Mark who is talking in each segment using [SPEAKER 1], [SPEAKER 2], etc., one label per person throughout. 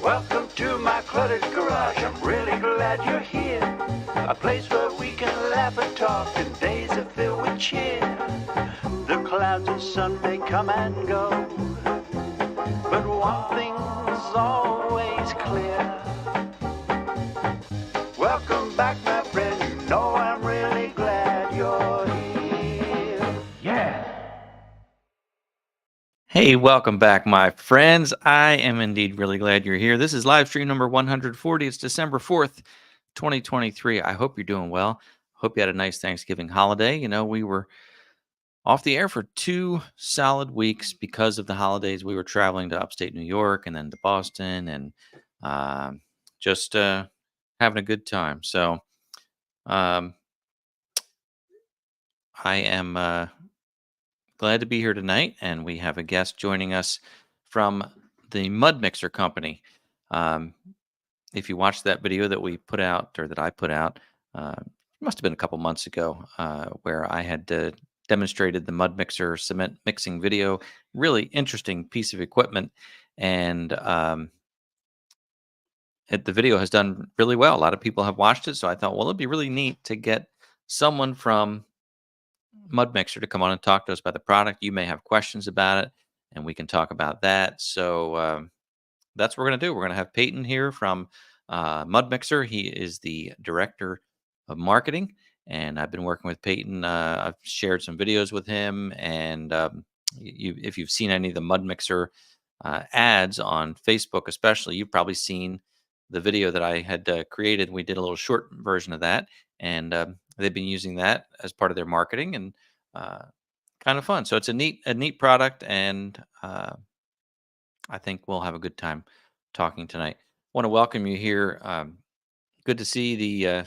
[SPEAKER 1] Welcome to my cluttered garage. I'm really glad you're here. A place where we can laugh and talk and days are filled with cheer. The clouds and sun may come and go, but one thing's always clear. Welcome back, my friend. You know I'm really glad you're here. Yeah.
[SPEAKER 2] Hey, welcome back, my friends. I am indeed really glad you're here. This is live stream number 140. It's December 4th, 2023. I hope you're doing well. Hope you had a nice Thanksgiving holiday. You know, we were off the air for 2 solid weeks because of the holidays. We were traveling to upstate New York and then to Boston and just having a good time. So um, I am glad to be here tonight, and we have a guest joining us from the MudMixer company. Um, if you watched that video that we put out, or that I put out, it must have been a couple months ago, where I had demonstrated the MudMixer cement mixing video. Really interesting piece of equipment, and the video has done really well. A lot of people have watched it, so I thought, well, it'd be really neat to get someone from MudMixer to come on and talk to us about the product. You may have questions about it, and we can talk about that. So that's what we're going to do. We're going to have Peyton here from MudMixer. He is the director of marketing, and I've been working with Peyton. I've shared some videos with him, and if you've seen any of the MudMixer ads on Facebook, especially, you've probably seen the video that I had created. We did a little short version of that, and they've been using that as part of their marketing, and uh, kind of fun. So it's a neat product, and I think we'll have a good time talking tonight. Want to welcome you here. Good to see the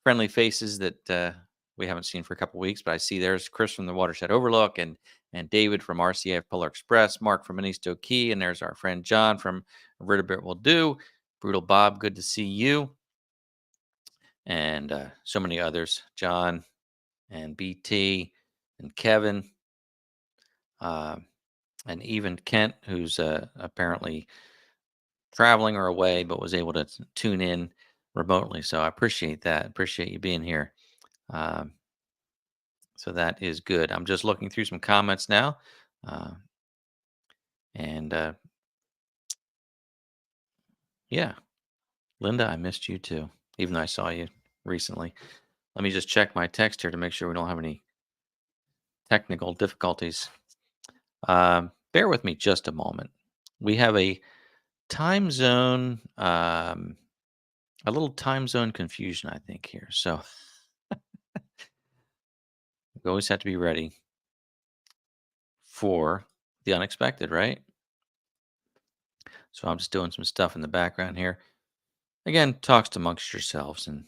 [SPEAKER 2] friendly faces that we haven't seen for a couple weeks, but I see there's Chris from the Watershed Overlook, and David from RCF Polar Express, Mark from Manisto Key, and there's our friend John from Vertebrate Will Do. Brutal Bob, good to see you, and so many others, John and BT and Kevin, uh, and even Kent, who's apparently traveling or away, but was able to tune in remotely. So I appreciate that. Appreciate you being here. Um, so that is good. I'm just looking through some comments now. Uh, and yeah, Linda, I missed you too, even though I saw you recently. Let me just check my text here to make sure we don't have any technical difficulties. Bear with me just a moment. We have time zone, a little time zone confusion, I think, here. So we always have to be ready for the unexpected, right? So I'm just doing some stuff in the background here. Again, talks amongst yourselves, and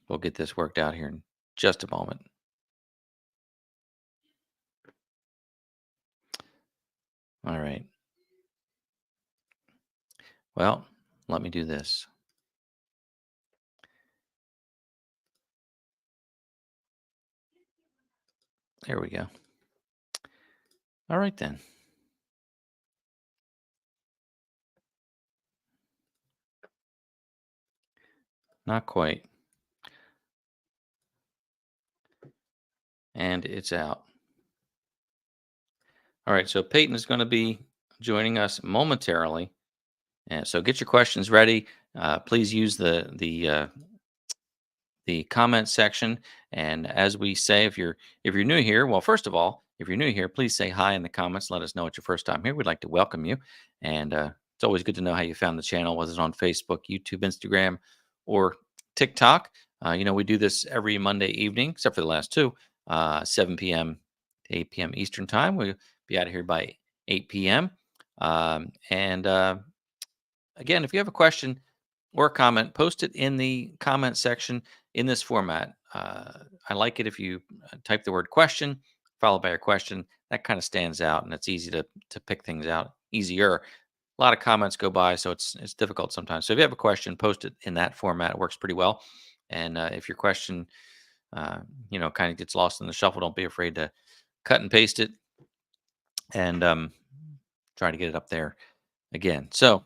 [SPEAKER 2] we'll get this worked out here in just a moment. All right. Well, let me do this. There we go. All right, then. Not quite. And it's out. All right. So Peyton is going to be joining us momentarily. And so get your questions ready. Please use the comment section. And as we say, if you're new here, well, first of all, if you're new here, please say hi in the comments. Let us know it's your first time here. We'd like to welcome you. And it's always good to know how you found the channel, whether it's on Facebook, YouTube, Instagram, or TikTok. We do this every Monday evening, except for the last two, 7 p.m. to 8 p.m. Eastern time. We'll be out of here by 8 p.m. And again, if you have a question or a comment, post it in the comment section in this format. I like it if you type the word question followed by a question. That kind of stands out, and it's easy to pick things out easier. A lot of comments go by, so it's difficult sometimes. So if you have a question, post it in that format. It works pretty well. And if your question, kind of gets lost in the shuffle, don't be afraid to cut and paste it, and try to get it up there again. So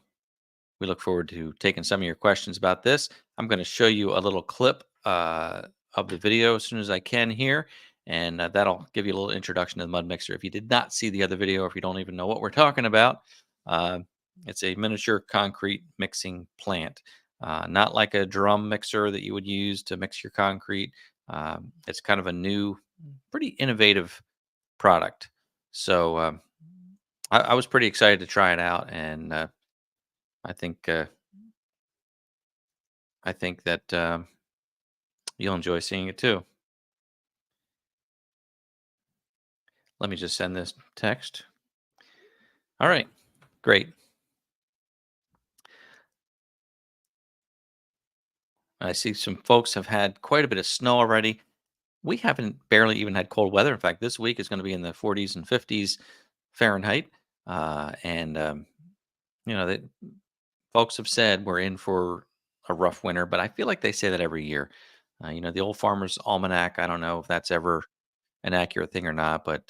[SPEAKER 2] we look forward to taking some of your questions about this. I'm going to show you a little clip of the video as soon as I can here, and that'll give you a little introduction to the MudMixer. If you did not see the other video, or if you don't even know what we're talking about, uh, it's a miniature concrete mixing plant. Not like a drum mixer that you would use to mix your concrete. It's kind of a new, pretty innovative product. So I was pretty excited to try it out, and I think I think that you'll enjoy seeing it too. Let me just send this text. All right, great. I see some folks have had quite a bit of snow already. We haven't barely even had cold weather. In fact, this week is going to be in the 40s and 50s Fahrenheit. And you know, folks have said we're in for a rough winter, but I feel like they say that every year. You know, the old Farmer's Almanac. I don't know if that's ever an accurate thing or not, but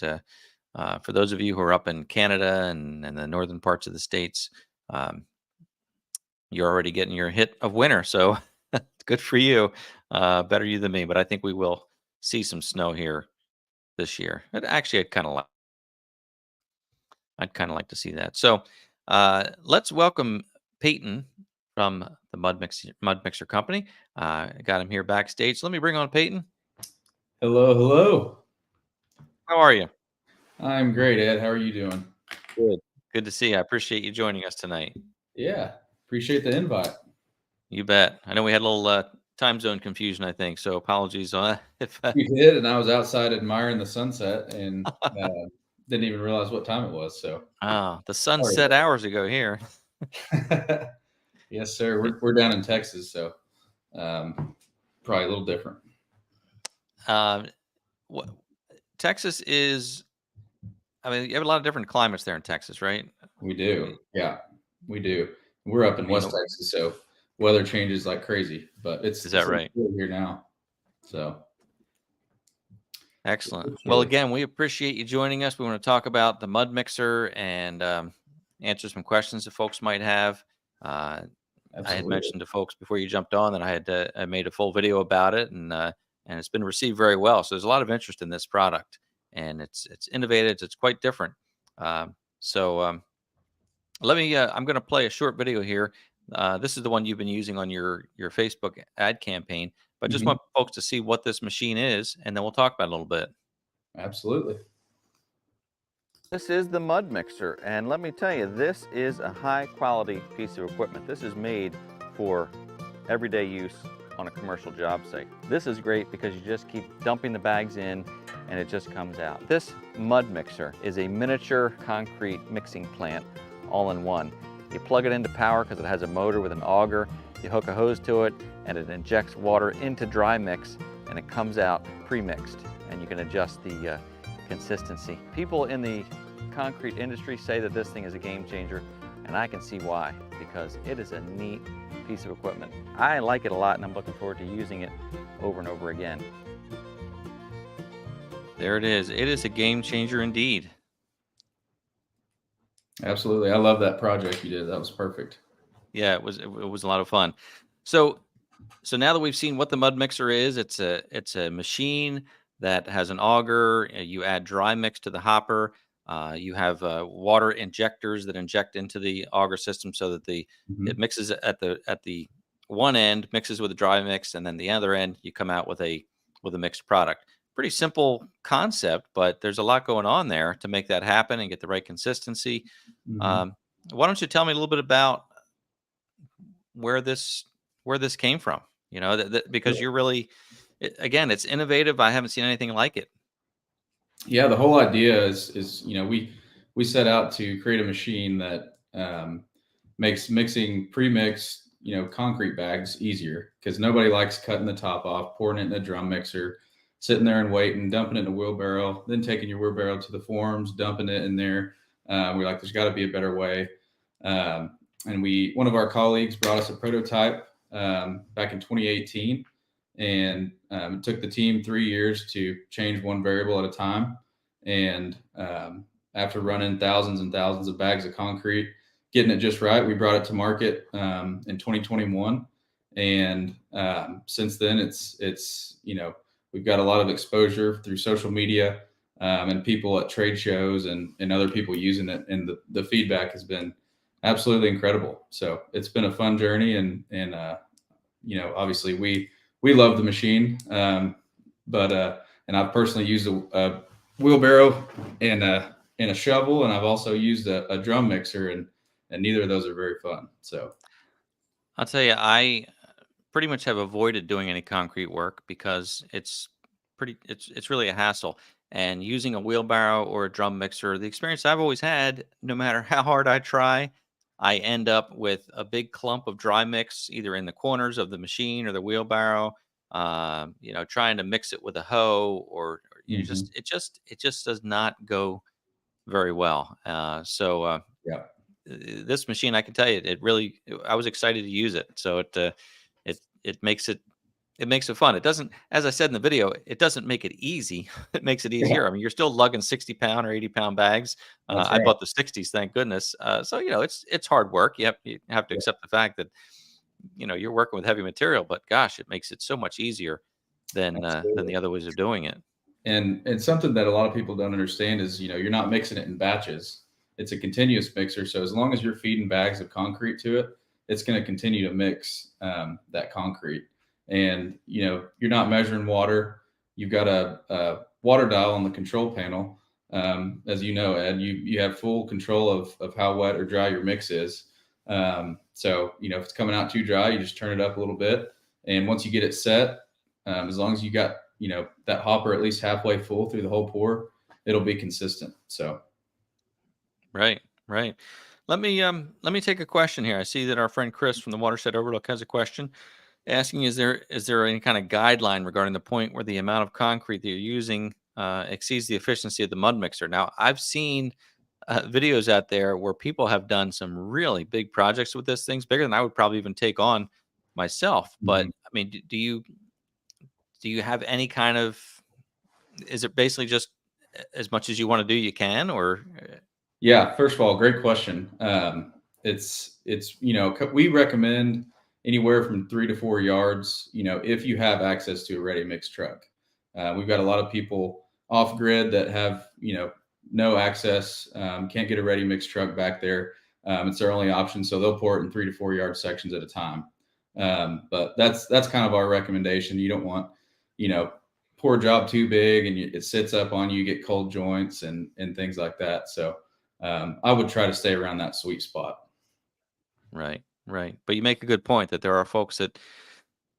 [SPEAKER 2] for those of you who are up in Canada and the northern parts of the states, um, you're already getting your hit of winter. So good for you. Better you than me, but I think we will see some snow here this year. Actually, I'd kind of like to see that. So let's welcome Peyton from the MudMixer company. Got him here backstage. Let me bring on Peyton.
[SPEAKER 3] Hello, hello.
[SPEAKER 2] How are you?
[SPEAKER 3] I'm great, Ed. How are you doing?
[SPEAKER 2] Good. Good to see you. I appreciate you joining us tonight.
[SPEAKER 3] Yeah, appreciate the invite.
[SPEAKER 2] You bet. I know we had a little time zone confusion, I think. So apologies if
[SPEAKER 3] You did, and I was outside admiring the sunset and didn't even realize what time it was. So,
[SPEAKER 2] the sun set hours ago here.
[SPEAKER 3] Yes, sir. We're down in Texas, so probably a little different.
[SPEAKER 2] Texas is, I mean, you have a lot of different climates there in Texas, right?
[SPEAKER 3] We do. Yeah, we do. We're up in West Texas, so weather changes like crazy, but is that right? Here now. So
[SPEAKER 2] excellent. Well, again, we appreciate you joining us. We want to talk about the MudMixer and answer some questions that folks might have. I had mentioned to folks before you jumped on that I made a full video about it, and it's been received very well. So there's a lot of interest in this product, and it's innovative. It's quite different. Let me. I'm going to play a short video here. This is the one you've been using on your Facebook ad campaign, but just want folks to see what this machine is, and then we'll talk about it a little bit.
[SPEAKER 3] Absolutely.
[SPEAKER 2] This is the MudMixer, and let me tell you, this is a high-quality piece of equipment. This is made for everyday use on a commercial job site. This is great because you just keep dumping the bags in, and it just comes out. This MudMixer is a miniature concrete mixing plant, all in one. You plug it into power because it has a motor with an auger. You hook a hose to it, and it injects water into dry mix, and it comes out pre-mixed, and you can adjust the consistency. People in the concrete industry say that this thing is a game changer, and I can see why, because it is a neat piece of equipment. I like it a lot, and I'm looking forward to using it over and over again. There it is. It is a game changer indeed.
[SPEAKER 3] Absolutely. I love that project you did. That was perfect.
[SPEAKER 2] Yeah, it was a lot of fun. So now that we've seen what the MudMixer is, it's a machine that has an auger. You add dry mix to the hopper. You have water injectors that inject into the auger system so that it mixes at the one end, mixes with the dry mix, and then the other end you come out with a mixed product. Pretty simple concept, but there's a lot going on there to make that happen and get the right consistency. Why don't you tell me a little bit about where this came from? You know, because you're really, again, it's innovative. I haven't seen anything like it.
[SPEAKER 3] Yeah, the whole idea is you know, we set out to create a machine that makes mixing pre-mixed, you know, concrete bags easier, because nobody likes cutting the top off, pouring it in a drum mixer, sitting there and waiting, dumping it in a wheelbarrow, then taking your wheelbarrow to the forms, dumping it in there. We're like, there's got to be a better way. And one of our colleagues brought us a prototype back in 2018. And it took the team 3 years to change one variable at a time. And after running thousands and thousands of bags of concrete, getting it just right. We brought it to market in 2021, and since then it's we've got a lot of exposure through social media and people at trade shows and other people using it, and the feedback has been absolutely incredible. So it's been a fun journey, and obviously we love the machine, but and I've personally used a wheelbarrow and a shovel, and I've also used a drum mixer, and neither of those are very fun. So
[SPEAKER 2] I'll tell you, I pretty much have avoided doing any concrete work because it's really a hassle. And using a wheelbarrow or a drum mixer, the experience I've always had, no matter how hard I try, I end up with a big clump of dry mix either in the corners of the machine or the wheelbarrow. Trying to mix it with a hoe, or
[SPEAKER 3] mhm.
[SPEAKER 2] it just does not go very well.
[SPEAKER 3] Yeah,
[SPEAKER 2] This machine, I can tell you, I was excited to use it. So it makes it fun. It doesn't, as I said in the video, it doesn't make it easy. It makes it
[SPEAKER 3] yeah,
[SPEAKER 2] easier. I mean, you're still lugging 60-pound or 80-pound bags.
[SPEAKER 3] that's
[SPEAKER 2] I
[SPEAKER 3] right.
[SPEAKER 2] bought the 60s, thank goodness. So it's hard work. You have to
[SPEAKER 3] Yeah,
[SPEAKER 2] accept the fact that you're working with heavy material, but gosh, it makes it so much easier than
[SPEAKER 3] absolutely.
[SPEAKER 2] the other ways of doing it.
[SPEAKER 3] And something that a lot of people don't understand is, you're not mixing it in batches. It's a continuous mixer. So as long as you're feeding bags of concrete to it, it's going to continue to mix that concrete. And you're not measuring water. You've got a water dial on the control panel. As you know, Ed, you have full control of how wet or dry your mix is. So if it's coming out too dry, you just turn it up a little bit. And once you get it set, as long as you got that hopper at least halfway full through the whole pour, it'll be consistent. So
[SPEAKER 2] Right, right. Let me take a question here. I see that our friend Chris from the Watershed Overlook has a question asking, is there any kind of guideline regarding the point where the amount of concrete that you're using exceeds the efficiency of the mud mixer? Now, I've seen videos out there where people have done some really big projects with this things, bigger than I would probably even take on myself. But
[SPEAKER 3] mhm.
[SPEAKER 2] I mean, do you have any kind of, is it basically just as much as you want to do, you can, or
[SPEAKER 3] Yeah, first of all, great question. It's we recommend anywhere from 3 to 4 yards. If you have access to a ready mix truck, we've got a lot of people off grid that have no access, can't get a ready mix truck back there. It's their only option, so they'll pour it in 3 to 4 yard sections at a time. But that's kind of our recommendation. You don't want pour job too big and it sits up on you, get cold joints and things like that. So I would try to stay around that sweet spot.
[SPEAKER 2] right, right. But you make a good point that there are folks that,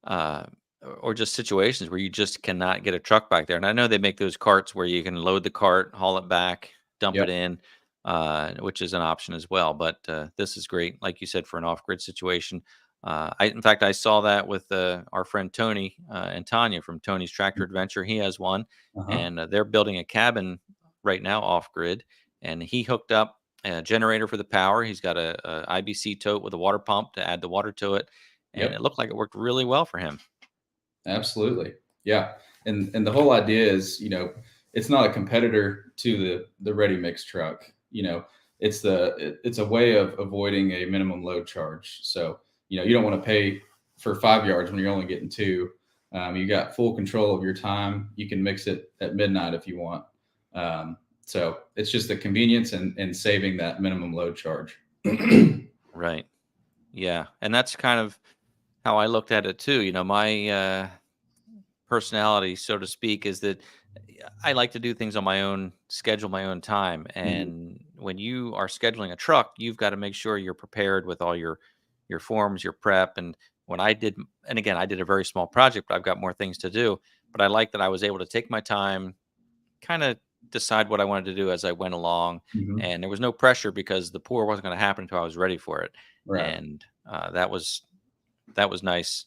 [SPEAKER 2] uh, or just situations where you just cannot get a truck back there. And I know they make those carts where you can load the cart, haul it back, dump
[SPEAKER 3] Yep.
[SPEAKER 2] it in, which is an option as well. But this is great, like you said, for an off-grid situation. In fact, I saw that with our friend Tony and Tanya from Tony's Tractor Adventure. He has one,
[SPEAKER 3] Uh-huh.
[SPEAKER 2] and they're building a cabin right now off-grid, and he hooked up a generator for the power. He's got a IBC tote with a water pump to add the water to it, and it
[SPEAKER 3] Yep.
[SPEAKER 2] looked like it worked really well for him.
[SPEAKER 3] Absolutely. Yeah. And the whole idea is, it's not a competitor to the ready mix truck. It's a way of avoiding a minimum load charge. So, you don't want to pay for 5 yards when you're only getting two. You got full control of your time. You can mix it at midnight if you want. So it's just the convenience and saving that minimum load charge.
[SPEAKER 2] Right. Yeah, and that's kind of how I looked at it too. My personality, so to speak, is that I like to do things on my own schedule, my own time.
[SPEAKER 3] Mhm.
[SPEAKER 2] And when you are scheduling a truck, you've got to make sure you're prepared with all your forms, your prep. And when I did, and again, I did a very small project, but I've got more things to do. But I like that I was able to take my time, kind of decide what I wanted to do as I went along,
[SPEAKER 3] Mhm.
[SPEAKER 2] and there was no pressure because the pour wasn't going to happen until I was ready for it,
[SPEAKER 3] Right.
[SPEAKER 2] and that was nice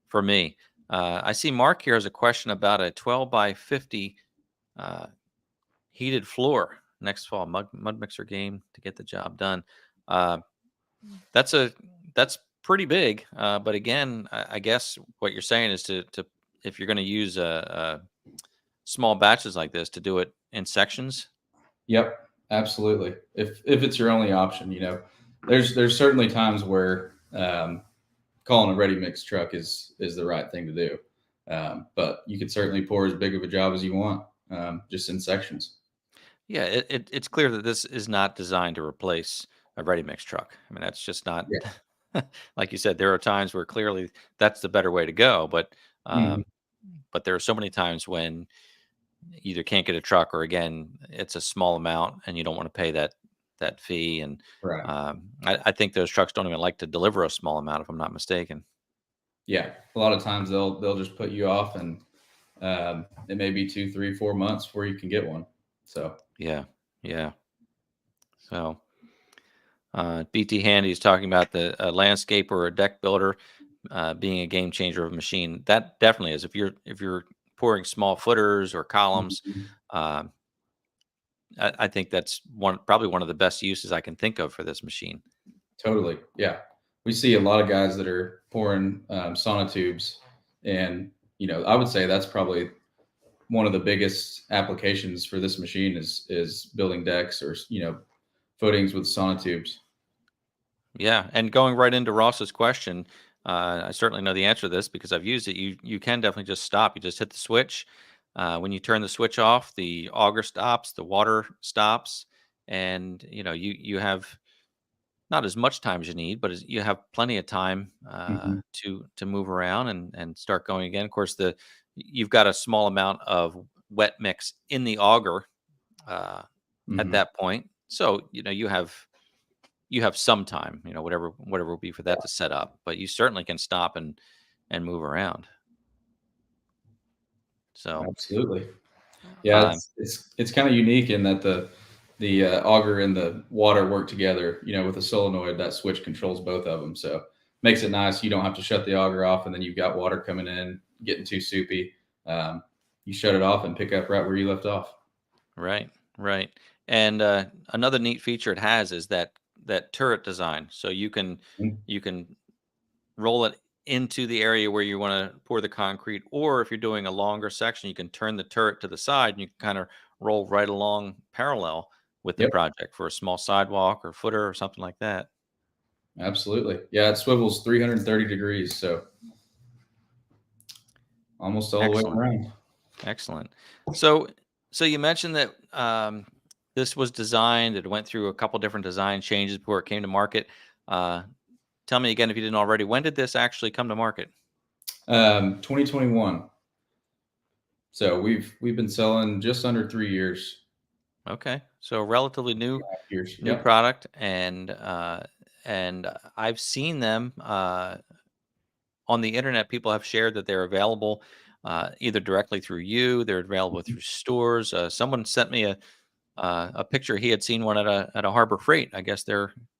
[SPEAKER 2] for me. I see Mark here has a question about a 12 by 50 uh, heated floor next fall mud mixer game to get the job done. Uh, that's pretty big, but again, I guess what you're saying is to if you're going to use small batches like this, to do it in sections.
[SPEAKER 3] Yep, Absolutely. If it's your only option, there's certainly times where calling a ready mix truck is the right thing to do. But you could certainly pour as big of a job as you want, just in sections.
[SPEAKER 2] Yeah, it's clear that this is not designed to replace a ready mix truck. I mean, that's just not
[SPEAKER 3] Yeah.
[SPEAKER 2] like you said. There are times where clearly that's the better way to go,
[SPEAKER 3] Mhm.
[SPEAKER 2] but there are so many times when you either can't get a truck or again it's a small amount and you don't want to pay that fee. And
[SPEAKER 3] Right.
[SPEAKER 2] I think those trucks don't even like to deliver a small amount, if I'm not mistaken.
[SPEAKER 3] Yeah. A lot of times they'll just put you off, and it may be 2, 3, 4 months before you can get one. So
[SPEAKER 2] Yeah, yeah. So BT Handy is talking about the landscaper or a deck builder being a game changer of a machine. That definitely is. If you're pouring small footers or columns,
[SPEAKER 3] Mhm.
[SPEAKER 2] uh, I think that's probably one of the best uses I can think of for this machine.
[SPEAKER 3] Totally. Yeah. We see a lot of guys that are pouring sonotubes, and I would say that's probably one of the biggest applications for this machine is building decks, or footings with sonotubes.
[SPEAKER 2] Yeah, and going right into Ross's question, I certainly know the answer to this because I've used it. You can definitely just stop. You just hit the switch. When you turn the switch off, the auger stops, the water stops, and you have not as much time as you need, but you have plenty of time
[SPEAKER 3] Hmm.
[SPEAKER 2] to move around and start going again. Of course, you've got a small amount of wet mix in the auger uh, at
[SPEAKER 3] Hmm.
[SPEAKER 2] that point, so you have some time, whatever will be for that to set up, but you certainly can stop and move around. So,
[SPEAKER 3] Absolutely. Yeah,
[SPEAKER 2] um,
[SPEAKER 3] it's kind of unique in that the auger and the water work together. With a solenoid, that switch controls both of them, so makes it nice. You don't have to shut the auger off, and then you've got water coming in, getting too soupy. Um, you shut it off and pick up right where you left off.
[SPEAKER 2] right, right. And another neat feature it has is that turret design. So you can roll it into the area where you want to pour the concrete, or if you're doing a longer section, you can turn the turret to the side and you can kind of roll right along parallel with the
[SPEAKER 3] Yep,
[SPEAKER 2] project for a small sidewalk or footer or something like that.
[SPEAKER 3] absolutely. Yeah, it swivels 330 degrees, so almost all the way
[SPEAKER 2] Excellent.
[SPEAKER 3] around.
[SPEAKER 2] Excellent. So, so you mentioned that this was designed. It went through a couple different design changes before it came to market. Uh, Tell me again if you didn't already. When did this actually come to market?
[SPEAKER 3] 2021. So we've been selling just under 3 years.
[SPEAKER 2] Okay, so relatively
[SPEAKER 3] Years.
[SPEAKER 2] new
[SPEAKER 3] Yep.
[SPEAKER 2] product, and I've seen them on the internet. People have shared that they're available either directly through you. They're available through stores. Someone sent me a picture. He had seen one at a Harbor Freight. I guess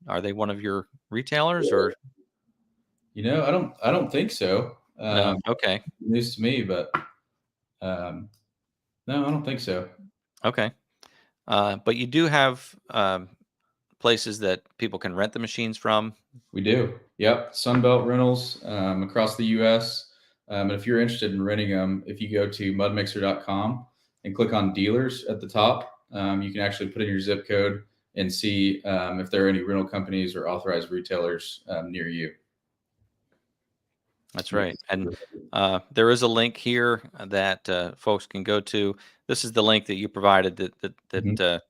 [SPEAKER 2] are they one of your retailers or
[SPEAKER 3] I don't think so.
[SPEAKER 2] no? Okay,
[SPEAKER 3] News to me, but um, no, I don't think so.
[SPEAKER 2] okay. But you do have places that people can rent the machines from.
[SPEAKER 3] We do. Yep. Sunbelt Rentals across the U.S. And if you're interested in renting them, if you go to mudmixer.com and click on dealers at the top, you can actually put in your zip code and see if there are any rental companies or authorized retailers near you.
[SPEAKER 2] That's right.
[SPEAKER 3] Yes.
[SPEAKER 2] And there is a link here that folks can go to. This is the link that you provided that
[SPEAKER 3] Mhm.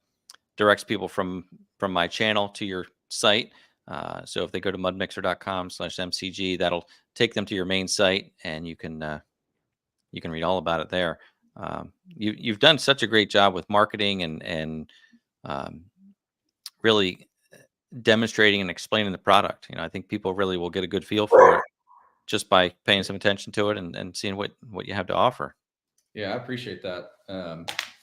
[SPEAKER 2] directs people from my channel to your site. So if they go to mudmixer.com/mcg, that'll take them to your main site, and you can read all about it there. You've done such a great job with marketing and um, really demonstrating and explaining the product. I think people really will get a good feel for it just by paying some attention to it and seeing what you have to offer.
[SPEAKER 3] Yeah, I appreciate that.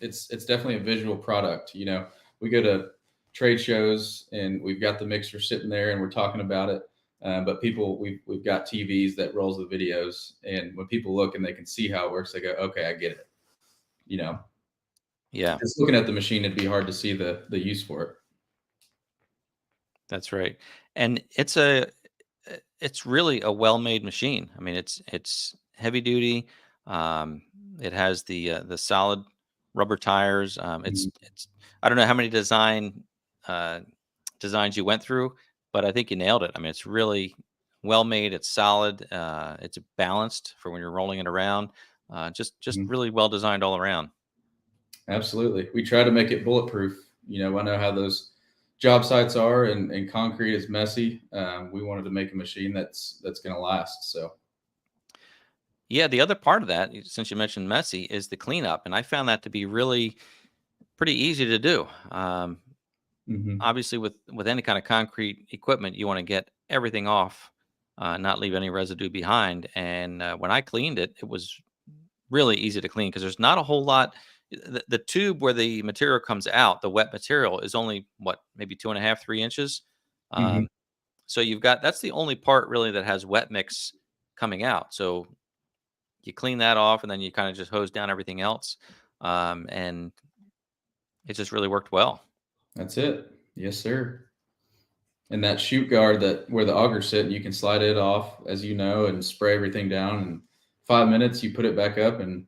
[SPEAKER 3] It's definitely a visual product. We go to trade shows and we've got the mixer sitting there and we're talking about it. But we've got TVs that rolls the videos, and when people look and they can see how it works, they go, "Okay, I get it." You know,
[SPEAKER 2] Yeah,
[SPEAKER 3] just looking at the machine, it'd be hard to see the use for it.
[SPEAKER 2] that's right. And it's really a well-made machine. I mean, it's heavy duty. Um, it has the solid rubber tires. It's I don't know how many designs you went through, but I think you nailed it. I mean, it's really well made. It's solid. It's balanced for when you're rolling it around. Just
[SPEAKER 3] Mhm.
[SPEAKER 2] really well designed all around.
[SPEAKER 3] Absolutely. We try to make it bulletproof. I know how those job sites are, and concrete is messy. We wanted to make a machine that's going to last. So,
[SPEAKER 2] Yeah, the other part of that, since you mentioned messy, is the cleanup, and I found that to be really pretty easy to do.
[SPEAKER 3] hmm
[SPEAKER 2] Obviously, with any kind of concrete equipment, you want to get everything off, not leave any residue behind. And when I cleaned it, it was really easy to clean because there's not a whole lot. The tube where the material comes out, the wet material, is only what, maybe 2.5, 3 inches.
[SPEAKER 3] hmm
[SPEAKER 2] Um, so you've got that's the only part really that has wet mix coming out. So you clean that off, and then you kind of just hose down everything else, and it just really worked well.
[SPEAKER 3] that's it. Yes, sir. And that chute guard that where the augers sit, you can slide it off, as you know, and spray everything down. In 5 minutes, you put it back up, and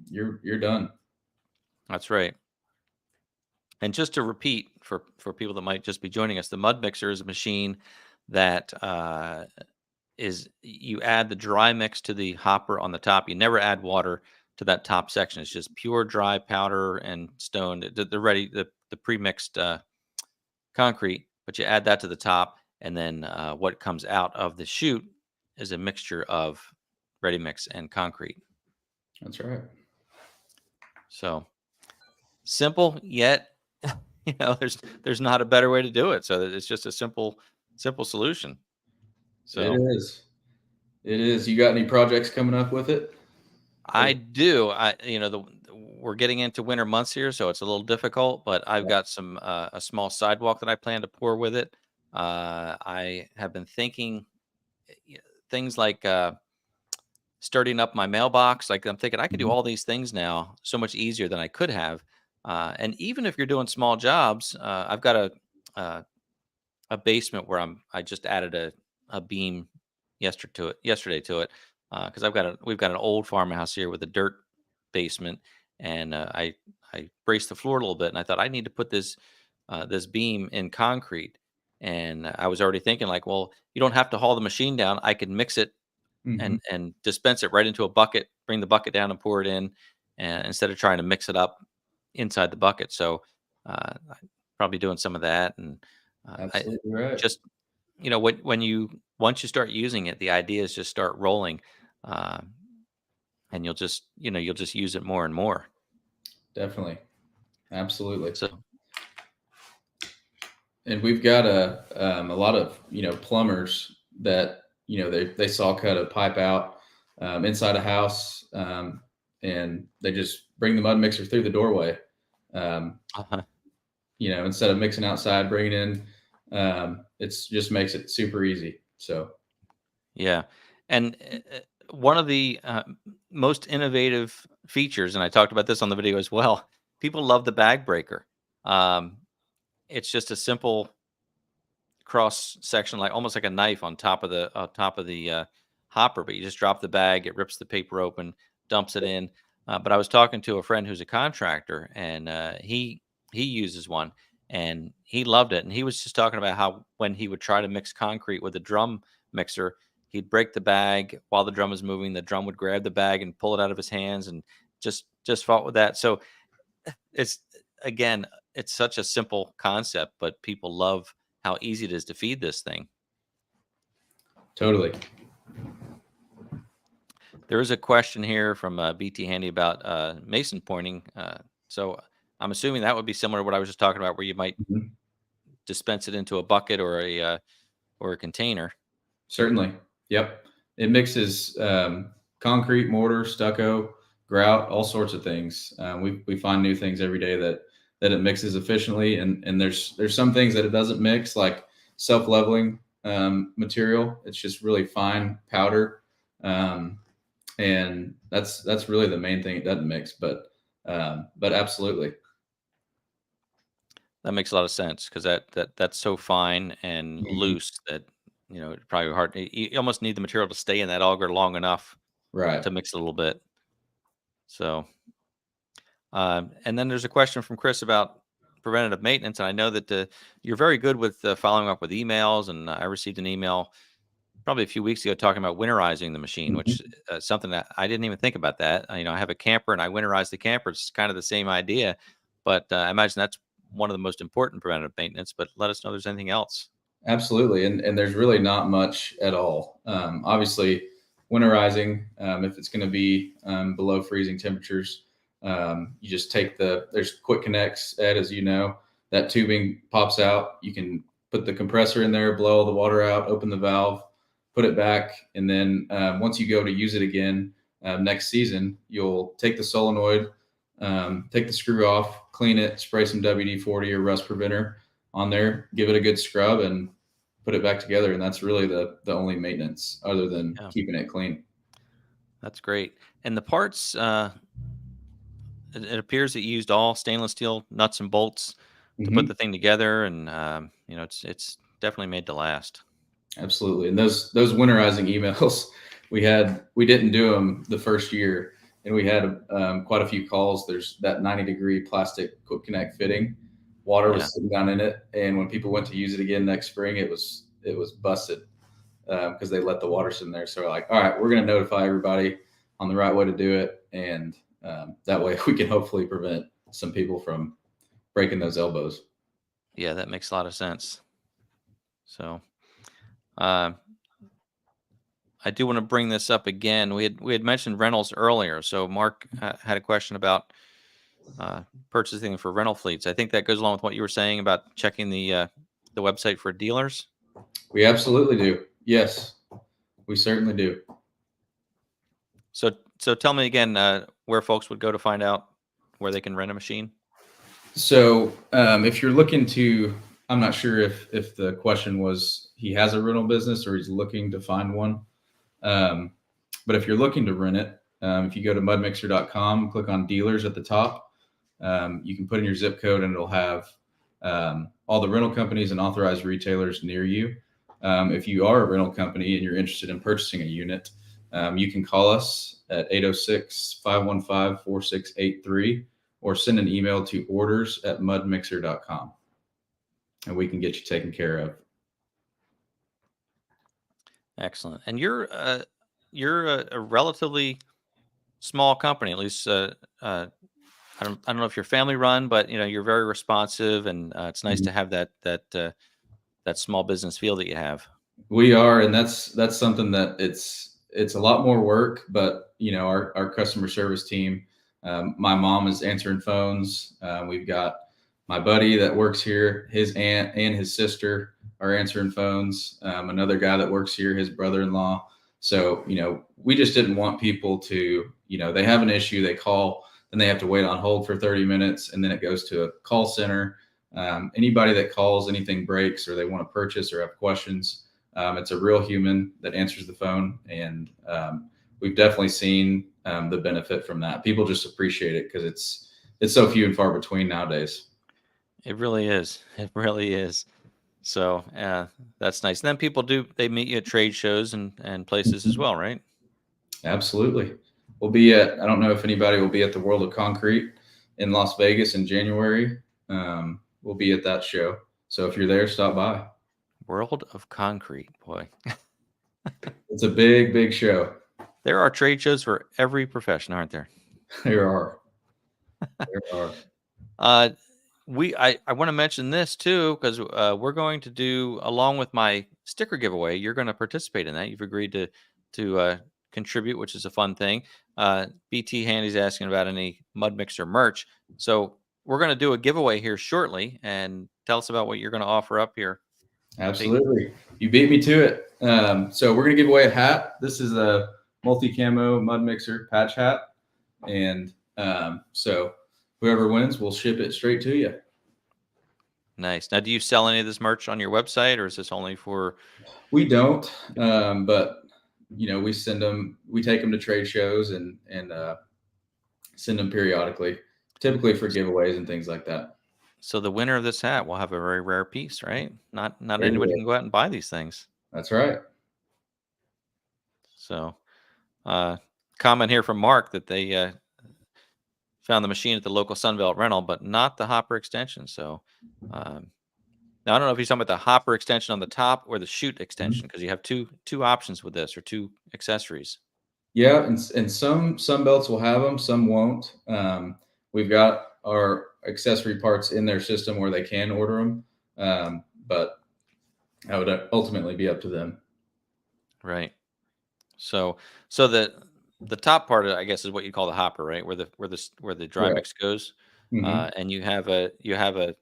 [SPEAKER 3] you're done.
[SPEAKER 2] That's right. And just to repeat for people that might just be joining us, the MudMixer is a machine that is you add the dry mix to the hopper on the top. You never add water to that top section. It's just pure dry powder and stone. They're ready, the pre-mixed concrete, but you add that to the top, and then what comes out of the chute is a mixture of ready mix and concrete.
[SPEAKER 3] That's right.
[SPEAKER 2] So simple, yet there's not a better way to do it. So that it's just a simple solution.
[SPEAKER 3] It
[SPEAKER 2] So
[SPEAKER 3] is. It is. You got any projects coming up with it?
[SPEAKER 2] I do. We're getting into winter months here, so it's a little difficult. But I've got a small sidewalk that I plan to pour with it. I have been thinking y- things like starting up my mailbox. Like I'm thinking I could do
[SPEAKER 3] Mhm.
[SPEAKER 2] all these things now so much easier than I could have. And even if you're doing small jobs, I've got uh, a basement where I just added a beam yesterday to it because we've got an old farmhouse here with a dirt basement, and I braced the floor a little bit, and I thought I need to put this beam in concrete. And I was already thinking like, well, you don't have to haul the machine down. I can mix it
[SPEAKER 3] Mhm.
[SPEAKER 2] and dispense it right into a bucket, bring the bucket down and pour it in, and instead of trying to mix it up inside the bucket. So I'm probably doing some of that, and I
[SPEAKER 3] Absolutely right.
[SPEAKER 2] just when you once you start using it, the idea is just start rolling, uh, and you'll just use it more and more.
[SPEAKER 3] Definitely. Absolutely.
[SPEAKER 2] So
[SPEAKER 3] And we've got a lot of plumbers that they saw cut a pipe out inside a house, and they just bring the mud mixer through the doorway. Um,
[SPEAKER 2] uh
[SPEAKER 3] Instead of mixing outside, bringing in, it's just makes it super easy. So
[SPEAKER 2] yeah, and one of the most innovative features, and I talked about this on the video as well. People love the bag breaker. Um, it's just a simple cross section, like almost like a knife on top of the hopper, but you just drop the bag, it rips the paper open, dumps it in. But I was talking to a friend who's a contractor, and he uses one, and he loved it. And he was just talking about how when he would try to mix concrete with a drum mixer, he'd break the bag while the drum is moving. The drum would grab the bag and pull it out of his hands, and just fought with that. So it's again, it's such a simple concept, but people love how easy it is to feed this thing.
[SPEAKER 3] totally.
[SPEAKER 2] There is a question here from BT Handy about mason pointing. So I'm assuming that would be similar to what I was just talking about, where you might
[SPEAKER 3] Mhm.
[SPEAKER 2] dispense it into a bucket or a container.
[SPEAKER 3] Certainly. Yep. It mixes concrete, mortar, stucco, grout, all sorts of things. We find new things every day that it mixes efficiently, and there's some things that it doesn't mix, like self leveling material. It's just really fine powder, um, and that's really the main thing it doesn't mix. But absolutely.
[SPEAKER 2] That makes a lot of sense because that's so fine and
[SPEAKER 3] Mhm.
[SPEAKER 2] loose that it's probably hard. You almost need the material to stay in that auger long enough
[SPEAKER 3] Right.
[SPEAKER 2] to mix it a little bit. So And then there's a question from Chris about preventative maintenance. And I know that you're very good with following up with emails. And I received an email probably a few weeks ago talking about winterizing the machine, which something that I didn't even think about that. I have a camper and I winterize the camper. It's kind of the same idea, but I imagine that's one of the most important preventative maintenance. But let us know if there's anything else.
[SPEAKER 3] Absolutely. And there's really not much at all. Obviously, winterizing, if it's going to be below freezing temperatures, you just take there's quick connects, Ed, as you know, that tubing pops out. You can put the compressor in there, blow all the water out, open the valve, put it back. And then once you go to use it again next season, you'll take the solenoid, take the screw off, clean it, spray some WD-40 or rust preventer on there, give it a good scrub, and put it back together. And that's really the only maintenance other than keeping it clean. That's
[SPEAKER 2] great. And the parts, it appears that you used all stainless steel nuts and bolts to put the thing together, and it's definitely made to last.
[SPEAKER 3] Absolutely. And those winterizing emails, we didn't do them the first year, and we had quite a few calls. There's that 90-degree plastic quick connect fitting. Water was sitting down in it, and when people went to use it again next spring, it was busted because they let the water sit in there. So we're like, all right, we're going to notify everybody on the right way to do it, and that way we can hopefully prevent some people from breaking those elbows.
[SPEAKER 2] Yeah, that makes a lot of sense. So I do want to bring this up again. We had mentioned rentals earlier. So Mark had a question about purchasing for rental fleets. I think that goes along with what you were saying about checking the website for dealers.
[SPEAKER 3] We absolutely do. Yes, we certainly do.
[SPEAKER 2] So tell me again where folks would go to find out where they can rent a machine.
[SPEAKER 3] So if you're looking to, I'm not sure if the question was he has a rental business or he's looking to find one. But if you're looking to rent it, if you go to mudmixer.com, click on dealers at the top, you can put in your zip code and it'll have all the rental companies and authorized retailers near you. If you are a rental company and you're interested in purchasing a unit, you can call us at 806-515-4683 or send an email to orders@mudmixer.com, and we can get you taken care of.
[SPEAKER 2] Excellent. And you're a relatively small company, at least. I don't know if you're family run, but you're very responsive, and it's nice to have that small business feel that you have.
[SPEAKER 3] We are, and that's something that it's a lot more work, but our customer service team. My mom is answering phones. We've got my buddy that works here, his aunt and his sister are answering phones. Another guy that works here, his brother-in-law. So, we just didn't want people to, they have an issue, they call, then they have to wait on hold for 30 minutes, and then it goes to a call center. Anybody that calls, anything breaks or they want to purchase or have questions, it's a real human that answers the phone. And we've definitely seen the benefit from that. People just appreciate it because it's so few and far between nowadays.
[SPEAKER 2] It really is. It really is. So that's nice. And then people they meet you at trade shows and places as well, right?
[SPEAKER 3] Absolutely. We'll be I don't know if anybody will be at the World of Concrete in Las Vegas in January. We'll be at that show. So if you're there, stop by.
[SPEAKER 2] World of Concrete, boy.
[SPEAKER 3] It's a big, big show.
[SPEAKER 2] There are trade shows for every profession, aren't there?
[SPEAKER 3] There are. There
[SPEAKER 2] are. I want to mention this too, because we're going to do, along with my sticker giveaway, you're going to participate in that. You've agreed to contribute, which is a fun thing. BT Handy's asking about any MudMixer merch. So we're going to do a giveaway here shortly, and tell us about what you're going to offer up here.
[SPEAKER 3] Absolutely. You beat me to it. So we're going to give away a hat. This is a multi-camo MudMixer patch hat. And so whoever wins, we'll ship it straight to you.
[SPEAKER 2] Nice. Now, do you sell any of this merch on your website, or is this only for?
[SPEAKER 3] We don't, but we send them. We take them to trade shows and send them periodically, typically for giveaways and things like that.
[SPEAKER 2] So the winner of this hat will have a very rare piece, right? Not anybody can go out and buy these things.
[SPEAKER 3] That's right.
[SPEAKER 2] So, comment here from Mark that they found the machine at the local Sunbelt rental, but not the hopper extension. So now I don't know if he's talking about the hopper extension on the top or the chute extension, because you have two options with this, or two accessories.
[SPEAKER 3] Yeah, and some belts will have them, some won't. We've got our accessory parts in their system where they can order them, but that would ultimately be up to them.
[SPEAKER 2] Right. So the top part, I guess, is what you call the hopper, right? Where the dry
[SPEAKER 3] Correct.
[SPEAKER 2] mix goes,
[SPEAKER 3] Mhm.
[SPEAKER 2] and you have a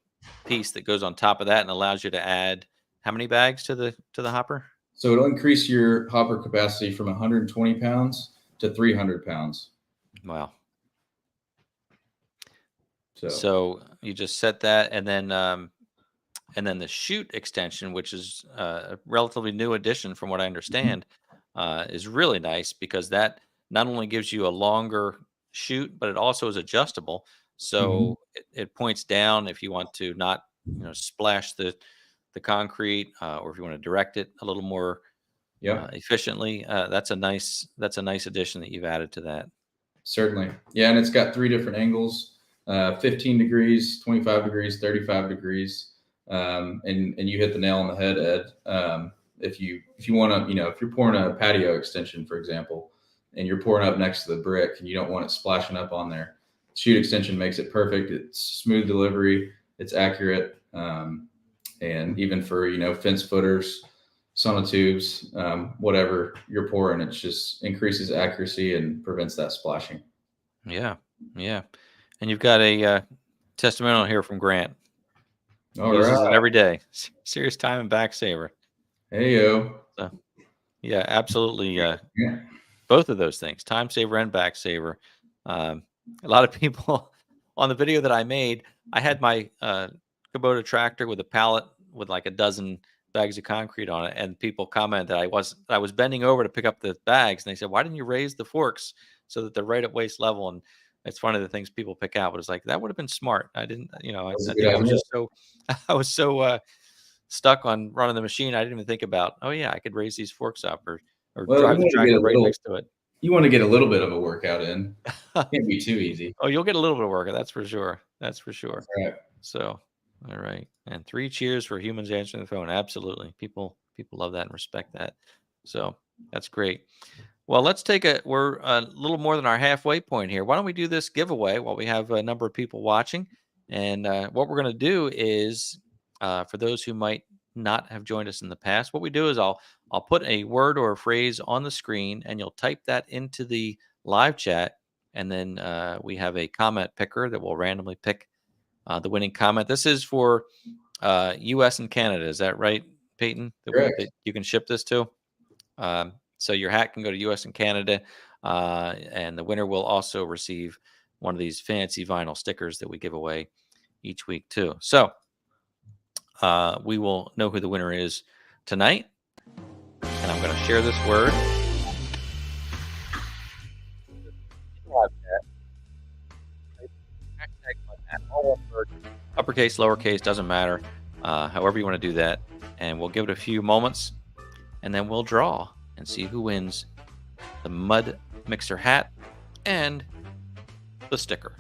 [SPEAKER 2] piece that goes on top of that and allows you to add how many bags to the hopper?
[SPEAKER 3] So it'll increase your hopper capacity from 120 pounds to 300 pounds.
[SPEAKER 2] Wow.
[SPEAKER 3] So
[SPEAKER 2] So you just set that, and then the chute extension, which is a relatively new addition from what I understand, is really nice, because that not only gives you a longer chute, but it also is adjustable.
[SPEAKER 3] Mhm.
[SPEAKER 2] So it points down if you want to not, splash the concrete, or if you want to direct it a little more
[SPEAKER 3] Yep,
[SPEAKER 2] efficiently. That's a nice addition that you've added to that.
[SPEAKER 3] certainly. Yeah, and it's got 3 different angles: 15 degrees, 25 degrees, 35 degrees. And you hit the nail on the head, Ed. If you want to, if you're pouring a patio extension, for example, and you're pouring up next to the brick and you don't want it splashing up on there, chute extension makes it perfect. It's smooth delivery, it's accurate, and even for fence footers, sonotubes, whatever you're pouring, it just increases accuracy and prevents that splashing.
[SPEAKER 2] Yeah, yeah. And you've got a testimonial here from Grant.
[SPEAKER 3] All
[SPEAKER 2] Uses it
[SPEAKER 3] right.
[SPEAKER 2] every day. Serious time and back saver.
[SPEAKER 3] Hey yo.
[SPEAKER 2] So yeah, absolutely.
[SPEAKER 3] Yeah.
[SPEAKER 2] Both of those things, time saver and back saver. Um, a lot of people on the video that I made, I had my Kubota tractor with a pallet with like a dozen bags of concrete on it, and people comment that I was bending over to pick up the bags, and they said, "Why didn't you raise the forks so that they're right at waist level?" And it's one of the things people pick out, but it's like that would have been smart. I didn't,
[SPEAKER 3] That's a
[SPEAKER 2] I
[SPEAKER 3] good
[SPEAKER 2] think I was
[SPEAKER 3] idea.
[SPEAKER 2] just so I was so stuck on running the machine. I didn't even think about, oh yeah, I could raise these forks up, or
[SPEAKER 3] Well,
[SPEAKER 2] drive the tractor right next to it.
[SPEAKER 3] you want to get a little bit of a workout in. Can't be too easy.
[SPEAKER 2] Oh, you'll get a little bit of work, that's for sure. That's for sure.
[SPEAKER 3] That's right.
[SPEAKER 2] So, all right. And 3 cheers for humans answering the phone. Absolutely. People love that and respect that. So, that's great. Well, we're a little more than our halfway point here. Why don't we do this giveaway while we have a number of people watching? And what we're going to do is, for those who might not have joined us in the past, what we do is I'll put a word or a phrase on the screen, and you'll type that into the live chat, and then we have a comment picker that will randomly pick the winning comment. This is for U.S. and Canada. Is that right, Peyton? That
[SPEAKER 3] Correct.
[SPEAKER 2] you can ship this to. So your hat can go to U.S. and Canada, and the winner will also receive one of these fancy vinyl stickers that we give away each week too. So we will know who the winner is tonight, and I'm going to share this word. All one word, uppercase, lowercase, doesn't matter. However you want to do that, and we'll give it a few moments, and then we'll draw and see who wins the MudMixer hat and the sticker.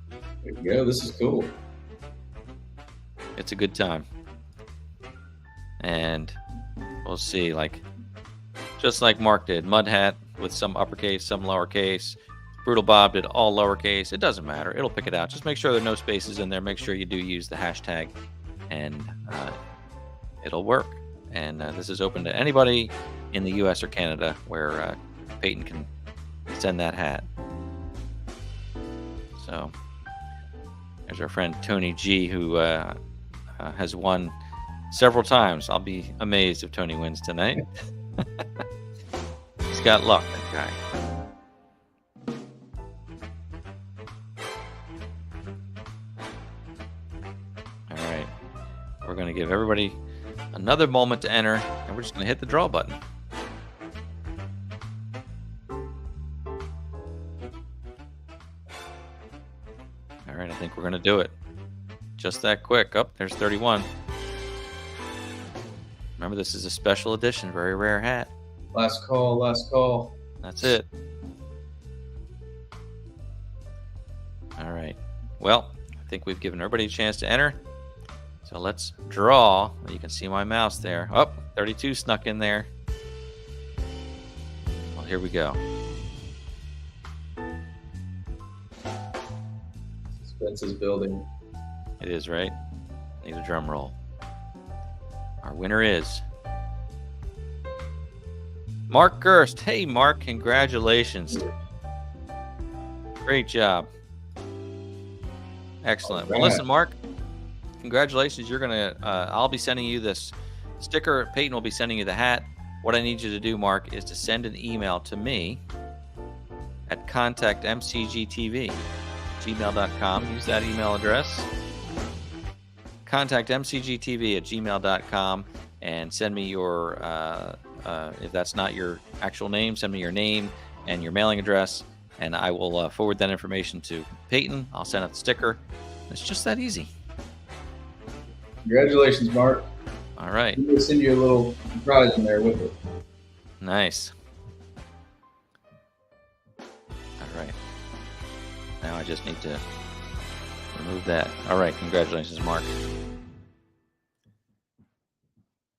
[SPEAKER 3] There you go. This is cool.
[SPEAKER 2] It's a good time. And we'll see, just like Mark did, Mud Hat with some uppercase, some lowercase. Brutal Bob did all lowercase. It doesn't matter. It'll pick it out. Just make sure there are no spaces in there. Make sure you do use the hashtag, and it'll work. And this is open to anybody in the U.S. or Canada where Peyton can send that hat. So there's our friend Tony G, who has won several times. I'll be amazed if Tony wins tonight. He's got luck, that guy. All right. We're going to give everybody another moment to enter, and we're just going to hit the draw button. All right, I think we're going to do it. Just that quick. Oh, there's 31. Remember, this is a special edition, very rare hat.
[SPEAKER 3] Last call. Last call.
[SPEAKER 2] That's it. Well, I think we've given everybody a chance to enter. So let's draw. You can see my mouse there. Oh, 32 snuck in there. Well, here we go.
[SPEAKER 3] Suspense is building.
[SPEAKER 2] It is, right? Need a drum roll. Our winner is Mark Gerst. Hey, Mark, congratulations. Great job. Excellent. Well, listen, Mark, congratulations. You're going to, I'll be sending you this sticker. Peyton will be sending you the hat. What I need you to do, Mark, is to send an email to me at contactmcgtv@gmail.com. Use that email address. contactmcgtv@gmail.com and send me your, if that's not your actual name, send me your name and your mailing address, and I will forward that information to Peyton. I'll send out the sticker. It's just that easy.
[SPEAKER 3] Congratulations, Mark.
[SPEAKER 2] All right.
[SPEAKER 3] We'll send you a little prize in there with it.
[SPEAKER 2] Nice. All right. Now I just need to remove that. All right. Congratulations, Mark.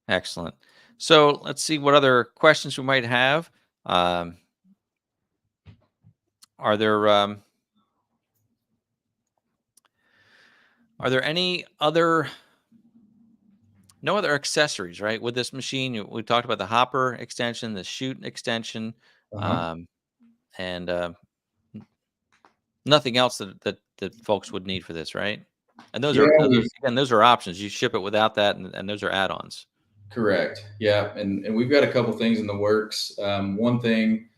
[SPEAKER 2] Excellent. So let's see what other questions we might have. Are there any other, no other accessories, right? With this machine, we talked about the hopper extension, the chute extension, and nothing else that folks would need for this, right? And those are options. You ship it without that, and those are add-ons.
[SPEAKER 3] Correct. Yeah, and we've got a couple things in the works. One thing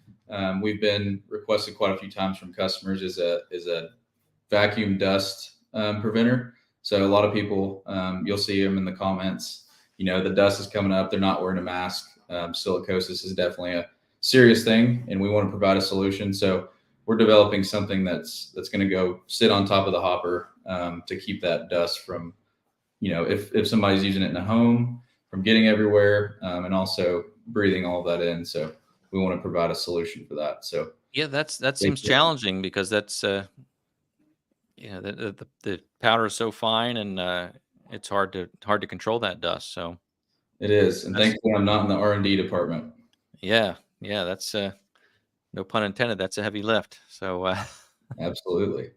[SPEAKER 3] we've been requested quite a few times from customers is a vacuum dust preventer. So a lot of people, you'll see them in the comments. You know, the dust is coming up. They're not wearing a mask. Silicosis is definitely a serious thing, and we want to provide a solution. So we're developing something that's going to go sit on top of the hopper to keep that dust from, you know, if somebody's using it in a home, from getting everywhere, and also breathing all of that in. So we want to provide a solution for that. So
[SPEAKER 2] yeah, that seems challenging because that's the powder is so fine, and it's hard to control that dust. So
[SPEAKER 3] it is, and thankfully I'm not in the R&D department.
[SPEAKER 2] Yeah, that's no pun intended. That's a heavy lift. So
[SPEAKER 3] absolutely,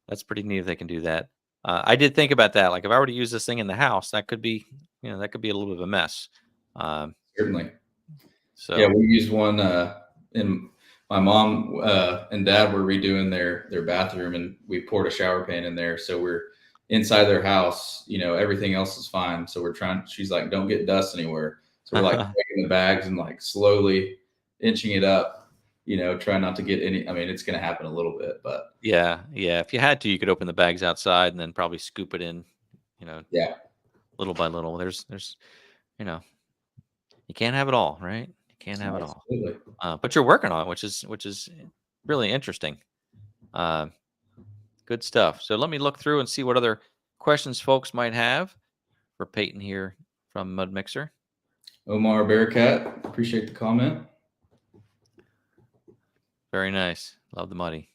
[SPEAKER 2] that's pretty neat if they can do that. I did think about that. Like if I were to use this thing in the house, that could be a little bit of a mess.
[SPEAKER 3] Certainly.
[SPEAKER 2] So
[SPEAKER 3] yeah, we used one in my mom and dad were redoing their bathroom, and we poured a shower pan in there. So we're inside their house, you know, everything else is fine. So she's like, don't get dust anywhere. So we're like taking the bags and like slowly inching it up, you know, try not to get any, I mean, it's going to happen a little bit, but
[SPEAKER 2] yeah. If you had to, you could open the bags outside and then probably scoop it in, you know, little by little. There's, you know, you can't have it all, right? You can't have it all. But you're working on it, which is really interesting. Good stuff. So let me look through and see what other questions folks might have for Peyton here from MudMixer.
[SPEAKER 3] Omar Bearcat, appreciate the comment.
[SPEAKER 2] Very nice. Love the muddy.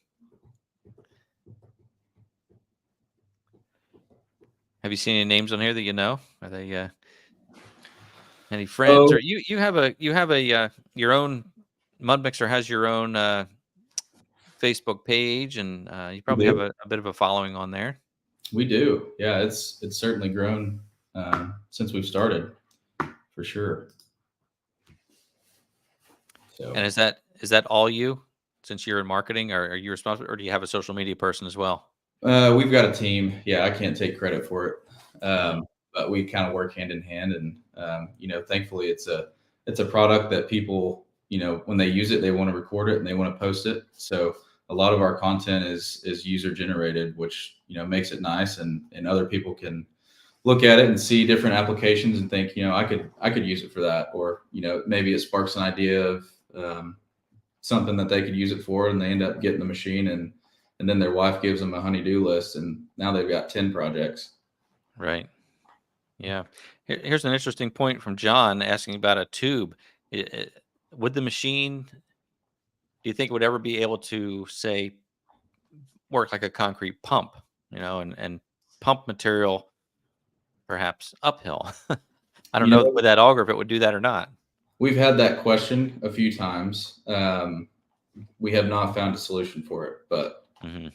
[SPEAKER 2] Have you seen any names on here that you know? Are they any friends? Or you have a your own MudMixer has your own Facebook page, and you probably have a bit of a following on there.
[SPEAKER 3] We do. Yeah, it's certainly grown since we've started, for sure. So.
[SPEAKER 2] And is that all you, since you're in marketing, or are you responsible, or do you have a social media person as well?
[SPEAKER 3] We've got a team. Yeah, I can't take credit for it, but we kind of work hand in hand, and you know, thankfully, it's a product that people, you know, when they use it, they want to record it and they want to post it. So a lot of our content is user generated, which, you know, makes it nice, and other people can look at it and see different applications and think, you know, I could use it for that, or, you know, maybe it sparks an idea of something that they could use it for, and they end up getting the machine, and then their wife gives them a honey-do list, and now they've got 10 projects.
[SPEAKER 2] Right. Yeah. Here's an interesting point from John asking about a tube. Would the machine, do you think it would ever be able to, say, work like a concrete pump? and pump material perhaps uphill. I don't
[SPEAKER 3] You
[SPEAKER 2] know
[SPEAKER 3] know,
[SPEAKER 2] with that auger if it would do that or not.
[SPEAKER 3] we've had that question a few times. We have not found a solution for it, but
[SPEAKER 2] Hmm.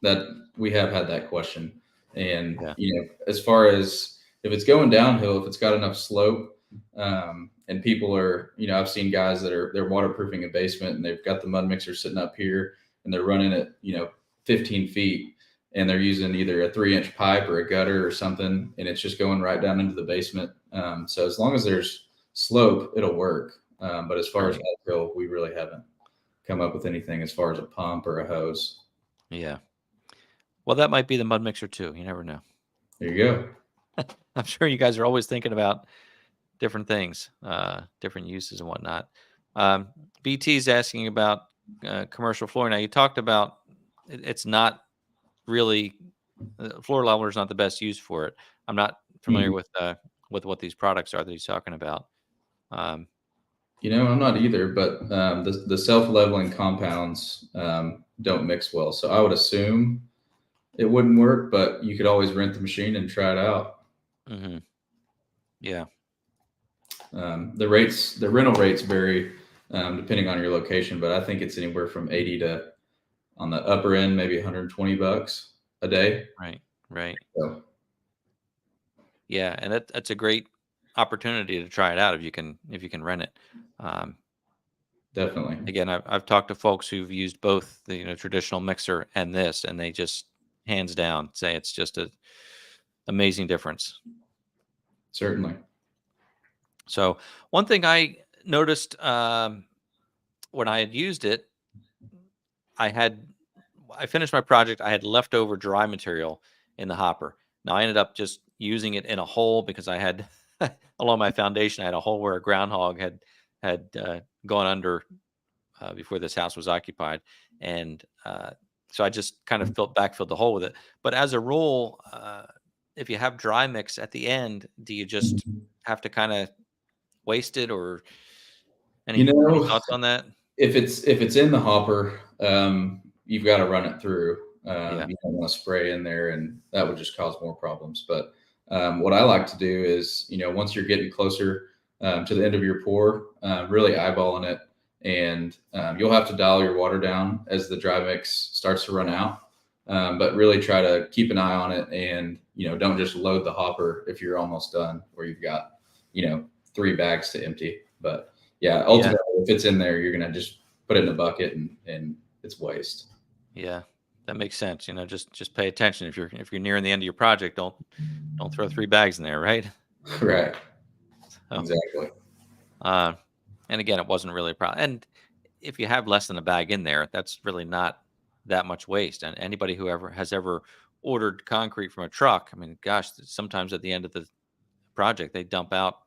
[SPEAKER 3] that we have had that question. And
[SPEAKER 2] Yeah.
[SPEAKER 3] as far as if it's going downhill, if it's got enough slope, and people are, I've seen guys that they're waterproofing a basement and they've got the MudMixer sitting up here and they're running it, 15 feet, and they're using either a 3-inch pipe or a gutter or something, and it's just going right down into the basement. So as long as there's slope, it'll work. But as far as
[SPEAKER 2] Right.
[SPEAKER 3] uphill, we really haven't come up with anything as far as a pump or a hose.
[SPEAKER 2] Yeah. Well, that might be the MudMixer too. You never know.
[SPEAKER 3] There you go.
[SPEAKER 2] I'm sure you guys are always thinking about different things, different uses and whatnot. BT's asking about commercial flooring. Now, you talked about it's not really floor leveler is not the best use for it. I'm not familiar
[SPEAKER 3] Mhm.
[SPEAKER 2] with what these products are that he's talking about. Um,
[SPEAKER 3] I'm not either, but the self leveling compounds don't mix well. So I would assume it wouldn't work, but you could always rent the machine and try it out.
[SPEAKER 2] hmm Yeah.
[SPEAKER 3] The rental rates vary depending on your location, but I think it's anywhere from 80 to, on the upper end, maybe $120 a day.
[SPEAKER 2] Right. Right.
[SPEAKER 3] So
[SPEAKER 2] Yeah, and that's a great opportunity to try it out if you can rent it. Um,
[SPEAKER 3] definitely,
[SPEAKER 2] Again, I've talked to folks who've used both the traditional mixer and this, and they just hands down say it's just a amazing difference.
[SPEAKER 3] certainly.
[SPEAKER 2] So one thing I noticed when I had used it, I had I finished my project. I had leftover dry material in the hopper. Now I ended up just using it in a hole because I had along my foundation. I had a hole where a groundhog had gone under before this house was occupied, and so I just kind of backfilled the hole with it. But as a rule, if you have dry mix at the end, do you just have to kind of waste it, or
[SPEAKER 3] You
[SPEAKER 2] any
[SPEAKER 3] know,
[SPEAKER 2] thoughts on that?
[SPEAKER 3] if it's in the hopper, you've got to run it through.
[SPEAKER 2] Yeah.
[SPEAKER 3] You don't want to spray in there, and that would just cause more problems. But what I like to do is, once you're getting closer to the end of your pour, really eyeballing it, and you'll have to dial your water down as the dry mix starts to run out. But really try to keep an eye on it, and don't just load the hopper if you're almost done, where you've got 3 bags to empty. But yeah,
[SPEAKER 2] Yeah.
[SPEAKER 3] ultimately, if it's in there, you're gonna just put it in a bucket, and it's waste.
[SPEAKER 2] Yeah, that makes sense. Just pay attention if you're nearing the end of your project. Don't throw 3 bags in there, right?
[SPEAKER 3] Right.
[SPEAKER 2] So,
[SPEAKER 3] Exactly.
[SPEAKER 2] uh, and again, it wasn't really a problem. And if you have less than a bag in there, that's really not that much waste. And anybody who has ever ordered concrete from a truck, I mean, gosh, sometimes at the end of the project, they dump out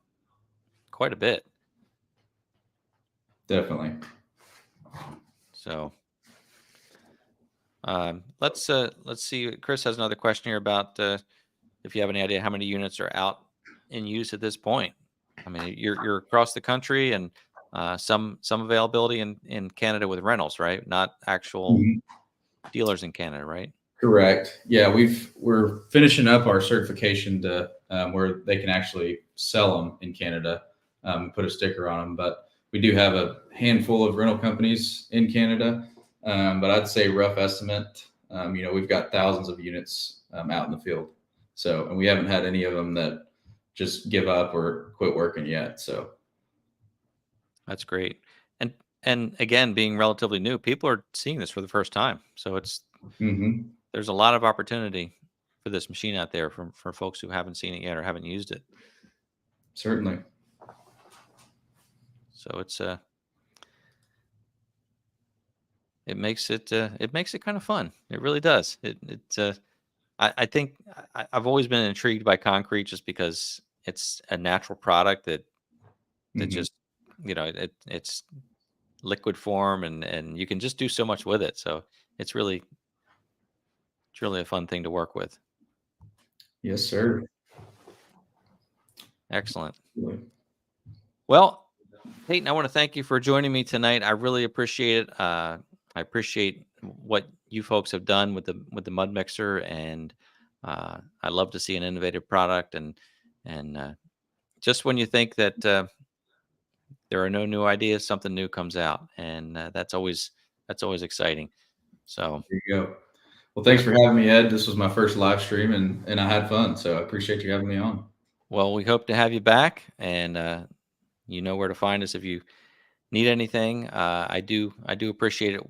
[SPEAKER 2] quite a bit.
[SPEAKER 3] Definitely.
[SPEAKER 2] So let's see. Chris has another question here about if you have any idea how many units are out in use at this point. I mean, you're across the country, and some availability in Canada with rentals, right? Not actual
[SPEAKER 3] Mhm.
[SPEAKER 2] dealers in Canada, right?
[SPEAKER 3] Correct. Yeah, we're finishing up our certification to where they can actually sell them in Canada, put a sticker on them. But we do have a handful of rental companies in Canada. But I'd say rough estimate, we've got thousands of units out in the field. So, and we haven't had any of them that just give up or quit working yet. So,
[SPEAKER 2] That's great. And again, being relatively new, people are seeing this for the first time. So
[SPEAKER 3] mhm,
[SPEAKER 2] there's a lot of opportunity for this machine out there for folks who haven't seen it yet or haven't used it.
[SPEAKER 3] certainly.
[SPEAKER 2] So it makes it kind of fun. It really does. I think I've always been intrigued by concrete just because it's a natural product that
[SPEAKER 3] Mhm.
[SPEAKER 2] just it's liquid form, and you can just do so much with it. So it's really a fun thing to work with.
[SPEAKER 3] Yes, sir.
[SPEAKER 2] Excellent. Well, Peyton, I want to thank you for joining me tonight. I really appreciate it. I appreciate what you folks have done with the mud mixer, and I love to see an innovative product. And just when you think that there are no new ideas, something new comes out, and that's always exciting. So,
[SPEAKER 3] There you go. Well, thanks for having me, Ed. This was my first live stream, and I had fun. So I appreciate you having me on.
[SPEAKER 2] well, we hope to have you back, and you know where to find us if you need anything. I do appreciate it.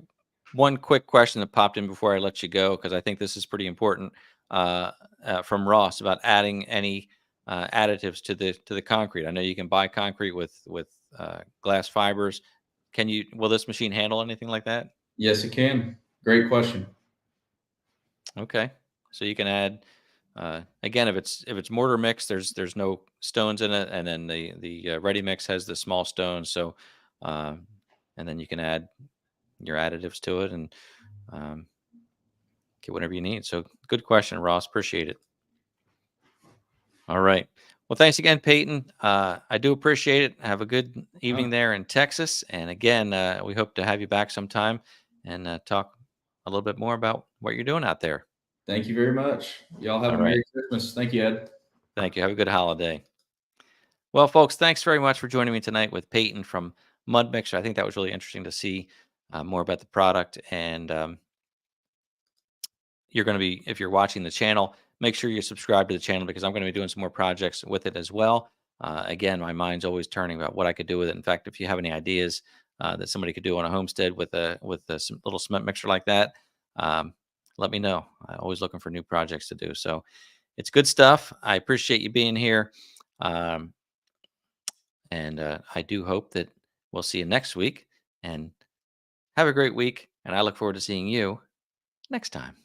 [SPEAKER 2] One quick question that popped in before I let you go, because I think this is pretty important, uh, from Ross about adding any additives to the concrete. I know you can buy concrete with glass fibers. Will this machine handle anything like that?
[SPEAKER 3] Yes, it can. Great question.
[SPEAKER 2] Okay, so you can add, again, if it's mortar mix, there's no stones in it, and then the ready mix has the small stones. So, um, and then you can add your additives to it, and um, get whatever you need. So, good question, Ross. Appreciate it. All right. Well, thanks again, Peyton. I do appreciate it. Have a good evening there in Texas. And again, we hope to have you back sometime and talk a little bit more about what you're doing out there.
[SPEAKER 3] Thank you very much. Y'all have
[SPEAKER 2] All
[SPEAKER 3] a
[SPEAKER 2] right.
[SPEAKER 3] Merry Christmas. Thank you, Ed.
[SPEAKER 2] Thank you. Have a good holiday. Well, folks, thanks very much for joining me tonight with Peyton from MudMixer. I think that was really interesting to see more about the product. And you're going to be, if you're watching the channel, make sure you're subscribed to the channel, because I'm going to be doing some more projects with it as well. Again, my mind's always turning about what I could do with it. In fact, if you have any ideas that somebody could do on a homestead with a little cement mixer like that, um, let me know. I'm always looking for new projects to do. So it's good stuff. I appreciate you being here. Um, and I do hope that we'll see you next week, and have a great week. And I look forward to seeing you next time.